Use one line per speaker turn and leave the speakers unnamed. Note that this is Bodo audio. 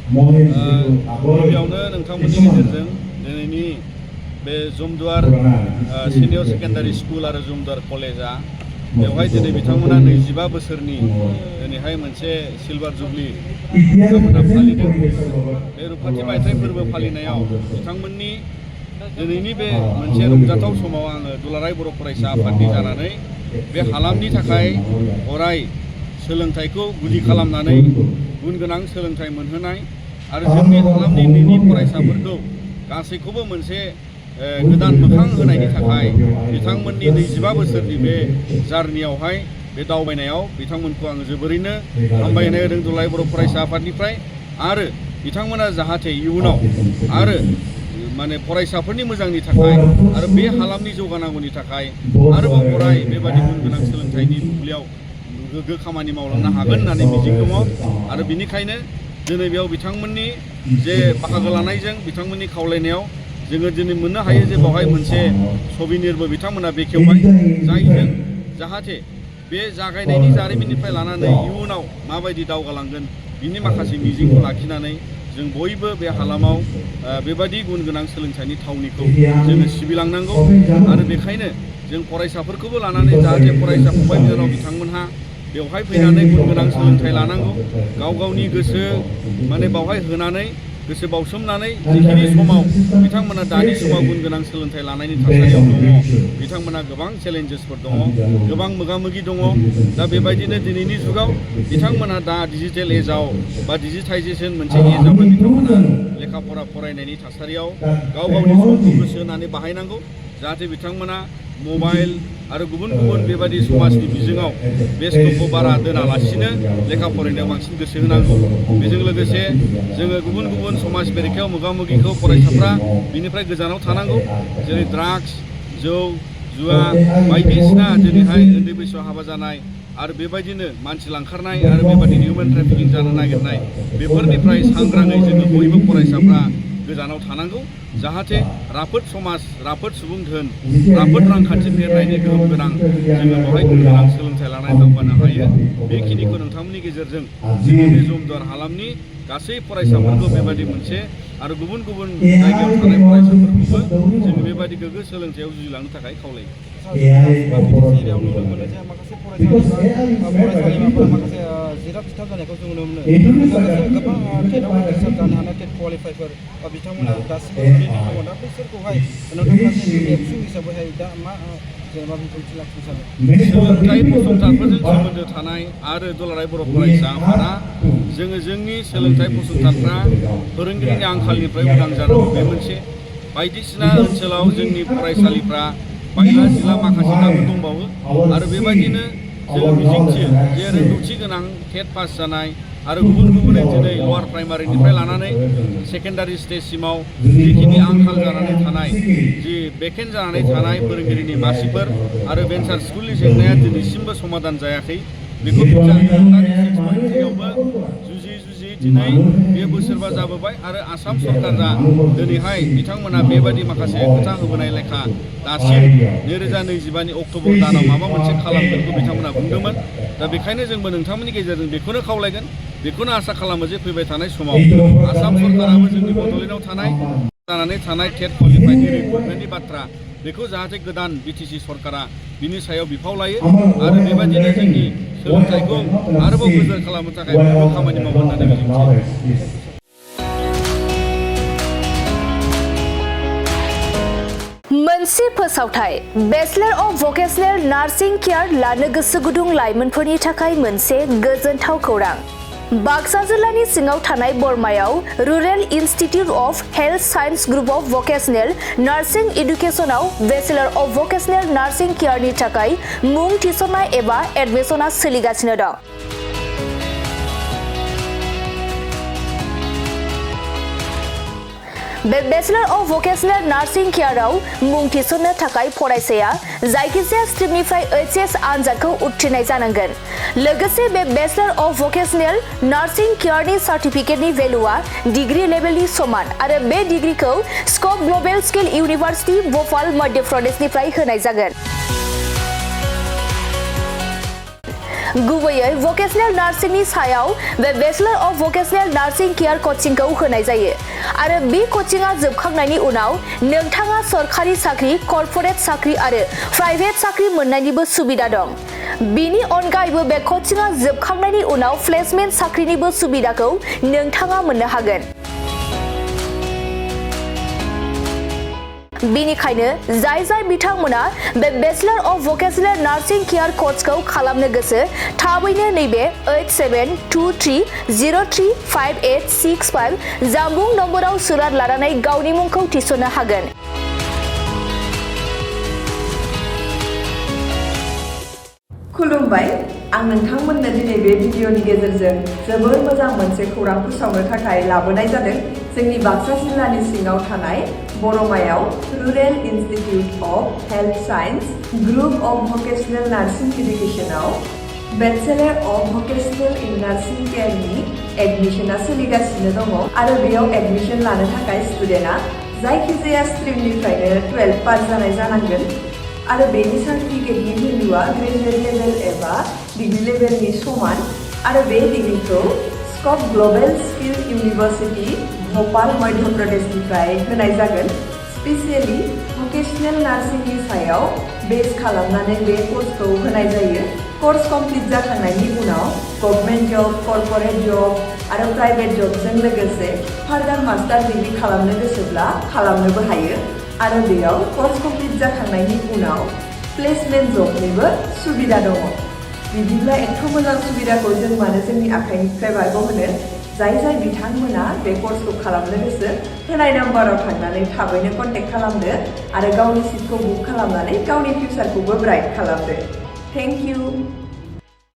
गिबियावनो नोंथांमोननि गेजेरजों दिनैनि बे जुमदुवार सिनियर सेकेन्डारि स्कुल आरो जुमदुवार कलेजा बेवहाय दिनै बिथांमोना 25 बोसोरनि दिनैहाय मोनसे सिलभार जुबलि बिथांमोना फालिदों। बे रुपथि मायथाइ फोरबो फालिनायाव बिथांमोननि दिनैनि बे मोनसे रंजाथाव समाव आङो दुलाराय बर' फरायसा आफादनि जानानै बे हालामनि थाखाय अराय सोलोंथाइखौ गुदि खालामनानै गुन गोनां सोलोंथाइ मोनहोनाय आरो जोंनि हालामनि नैनि फरायसाफोरखौ गासैखौबो मोनसे गोदान मोखां होनायनि थाखाय बिथांमोननि 25 बोसोरनि बे जार्नियावहाय बे दावबायनायाव बिथांमोनखौ आङो जोबोरैनो हामबायनाय होदों दुलाराय बर' फरायसा आफादनिफ्राय। आरो बिथांमोना जाहाथे इयुनाव आरो माने फरायसाफोरनि मोजांनि थाखाय आरो बे हालामनि जौगानांगौनि थाखाय आरोबाव अराय बेबादि गुन गोनां सोलोंथाइनि बुब्लियाव गोग्गो खामानि मावलांनो हागोन होननानै मिजिं दङ। आरो बिनिखायनो दिनै बेयाव बिथांमोननि जे बाहागो लानायजों बिथांमोननि खावलायनायाव जोङो दिनै मोननो हायो जे बेवहाय मोनसे सबिनिरबो बिथांमोना बेखेवबाय, जायजों जाहाथे बे जागायनायनि जारिमिननिफ्राय लानानै इयुनाव माबायदि दावगालांगोन बिनि माखासे मिजिंखौ लाखिनानै जों बयबो बे हालामाव बेबादि गुन गोनां सोलोंथाइनि थावनिखौ जोङो सिबिलांनांगौ। आरो बेखायनो जों फरायसाफोरखौबो लानानै जाहाथे फरायसा फंबाय बिनानाव बिथांमोनहा बेवहाय फैनानै गुन गोनां सोलोंथाइ लानांगौ, गाव गावनि गोसो माने बावहाय होनानै गोसो बावसोमनानै जिखिनि समाव बिथांमोना दानि समाव गुन गोनां सोलोंथाइ लानायनि थासारियाव दङ, बिथांमोना गोबां चेलेन्जेसफोर दङ, गोबां मोगा-मोगि दङ। दा बेबायदिनो दिनैनि जुगाव बिथांमोना दा डिजिटेल एजआव बा डिजिटाइजेसन मोनसे एजआवहाय बिथांमोना लेखा फरा फरायनायनि थासारियाव गाव गावनि समखौ गोसो होनानै बाहायनांगौ, जाहाथे बिथांमोना मबाइल आरो गुबुन गुबुन बेबायदि समाजनि बिजोङाव बेस्थ'खौ बारा दोनालासिनो लेखा फरायनायाव बांसिन गोसो होनांगौ। बेजों लोगोसे जोङो गुबुन गुबुन समाज बेरेखायाव मोगा-मोगिखौ फरायसाफ्रा बिनिफ्राय गोजानाव थानांगौ, जेरै ड्राग्स, जौ, जुवा बायदिसिना दिनैहाय उन्दै बैसोआव हाबा जानाय आरो बेबायदिनो मानसि लांखारनाय आरो बेबायदिनो हिउमेन ट्रेफिकिं जानो नागिरनाय बेफोरनिफ्राय सांग्राङै जोङो बयबो फरायसाफ्रा गोजानाव थानांगौ, जाहाथे राफोद समाज, राफोद सुबुं धोन, राफोद रांखान्थि फेहेरनायनि गोहोम गोनां जोङो बेवहाय गुन गोनां सोलोंथाइ लानानै दावगानो हायो। बेखिनिखौ नोंथांमोननि गेजेरजों जोंनि बे जुमदुवार हालामनि गासै फरायसाफोरखौ बेबायदि मोनसे आरो गुबुन गुबुन जायगायाव थानाय फरायसाफोरखौबो जोङो बेबायदि गोग्गो सोलोंथाइयाव जुजिलांनो थाखाय खावलायो।
एरियायाव नुनो मोनो जे माखासे फरायसालिमाफोरा माखासे जिराब जिथाब जानायखौ जों नुनो मोनो। लोगोसे गोबां टेटआव उथ्रिसार जानो हानाय टेट क्वालिफाइफोर बिथांमोना दासिमबो ओरैनो दङ। दा बैसोरखौहाय नोंथांमोना एबसु हिसाबैहाय दा मा जेनेबा बिबुंथि लाखिनो सानो?
सोलोंथाइ फसंथानफोरजों सोमोन्दो थानाय आरो दुलाराय बर' फरायसा आफादा जोङो जोंनि सोलोंथाइ फसंथानफ्रा फोरोंगिरिनि आंखालनिफ्राय उदां जानांगौ। बे मोनसे बायदिसिना ओनसोलाव जोंनि फरायसालिफ्रा बायला जिला माखासे दाबो दंबावो आरो बेबायदिनो जोङो मिजिंथियो जे रोंगौथि गोनां टेट पास जानाय आरो गुबुन गुबुन दिनै लवार प्राइमारिनिफ्राय लानानै सेकेन्डारि स्टेजसिमाव जिखिनि आंखाल जानानै थानाय, जि बेकेन्ट जानानै थानाय फोरोंगिरिनि मासिफोर आरो भेन्सार स्कुलनि जेंनाया दिनैसिमबो समाधान जायाखै, बेखौ बिटिआरनियावबो जुजियै दिनै बे बोसोरबा जाबोबाय आरो आसाम सरकारा दिनैहाय बिथांमोना बेबायदि माखासे खोथा होबोनाय लेखा दासिम 2025 अक्ट'बर दानाव माबा मोनसे खालामगोनखौ बिथांमोना बुंदोंमोन। दा बेखायनो जोंबो नोंथांमोननि गेजेरजों बेखौनो खावलायगोन, बेखौनो आसा खालामो जे फैबाय थानाय समाव आसाम सरकाराबो जोंनि बड'लेण्डआव जानानै थानाय टेट क्वालिफाइडनि रिक्रुटमेन्टनि बाथ्रा बेखौ जाहाथे गोदान बिटिसि सरकारा बिनि सायाव बिफाव लायो आरो बेबायदिनो जोंनि सोलोंथाइखौ आरोबाव गोजोर खालामनो थाखाय बयबो खामानि मावगोन होननानै मिजिंथियो।
मोनसे फोसावथाय bachelor of vocational nursing care लानो गोसो गुदुं लाइमोनफोरनि थाखाय मोनसे गोजोनथाव खौरां। बाक्सा जिल्लानि सिङाव थानाय बरमायाव rural institute of health science group of vocational nursing इडुकेसनाव बेचलर अफ भकेशनेल नार्सिं केयारनि थाखाय मुं थिसननाय एबा एडमिसना सोलिगासिनो दं। बे बेचलर अफ भकेशनेल नार्सिं केयाराव मुं थिसननो थाखाय फरायसाया जायखिजाया स्ट्रिमनिफ्राय एचएस आनजादखौ उथ्रिनाय जानांगोन। लोगोसे बे बेचलर अफ भकेशनेल नार्सिं केयारनि सार्टिफिकेटनि भेलुआ डिग्री लेभेलनि समान आरो बे डिग्रीखौ scope global skill university Bhopal Madhya प्रदेशनिफ्राय होनाय जागोन। गुबैयै भकेशनेल नार्सिंनि सायाव बे bachelor of vocational nursing care कचिंखौ होनाय जायो आरो बे कचिंआ जोबखांनायनि उनाव नोंथाङा सरखारि साख्रि, कर्परेट साख्रि आरो प्राइभेट साख्रि मोननायनिबो सुबिदा दं। बिनि अनगायैबो बे कचिंआ जोबखांनायनि उनाव प्लेसमेन्ट साख्रिनिबो सुबिदाखौ नोंथाङा मोननो हागोन। बेनिखायनो जाय बिथांमोना बे bachelor of vocational nursing care कर्सखौ खालामनो गोसो थाबैनो नैबे 8723035865 जानबुं नम्बराव सुलाद लानानै गावनि मुंखौ थिसननो हागोन।
खुलुमबाय, आं नोंथांमोननो दिनै बे भिडिअनि गेजेरजों जोबोर मोजां मोनसे खौरां फोसावनो थाखाय लाबोनाय जादों। जोंनि बाक्सा जिल्लानि सिङाव थानाय बरमायाव rural institute of health science group of vocational nursing इडुकेशनाव bachelor of vocational in nursing केयारनि एडमिशना सोलिगासिनो दङ आरो बेयाव एडमिशन लानो थाखाय स्टुडेन्टआ जायखिजाया स्ट्रिमनिफ्रायनो 12 पास जानाय जानांगोन आरो बेनि सार्टिफिकेटनि भेलुआ ग्रेजुवेट लेभेल एबा डिग्री लेभेलनि समान आरो बे डिग्रीखौ scope global skill university Bhopal Madhya प्रदेशनिफ्राय होनाय जागोन। स्पेसियेलि भकेशनेल नार्सिंनि सायाव बेस खालामनानै बे कर्सखौ होनाय जायो। कर्स कमप्लिट जाखांनायनि उनाव गभर्नमेन्ट जब, कर्परेट जब आरो प्राइभेट जबजों लोगोसे फार्दार मास्टार डिग्री खालामनो गोसोब्ला खालामनोबो हायो आरो बेयाव कर्स कमप्लिट जाखांनायनि उनाव प्लेसमेन्ट जबनिबो सुबिदा दङ। बिदिब्ला एथ' मोजां सुबिदाखौ जों मानो जोंनि आखाइनिफ्राय बारग'होनो? जाय बिथांमोना बे कर्सखौ खालामनो गोसो होनाय नाम्बाराव थांनानै थाबैनो कन्टेक्ट खालामदो आरो गावनि सिटखौ बुक खालामनानै गावनि फिउचारखौबो ब्राइट खालामदो। Thank you.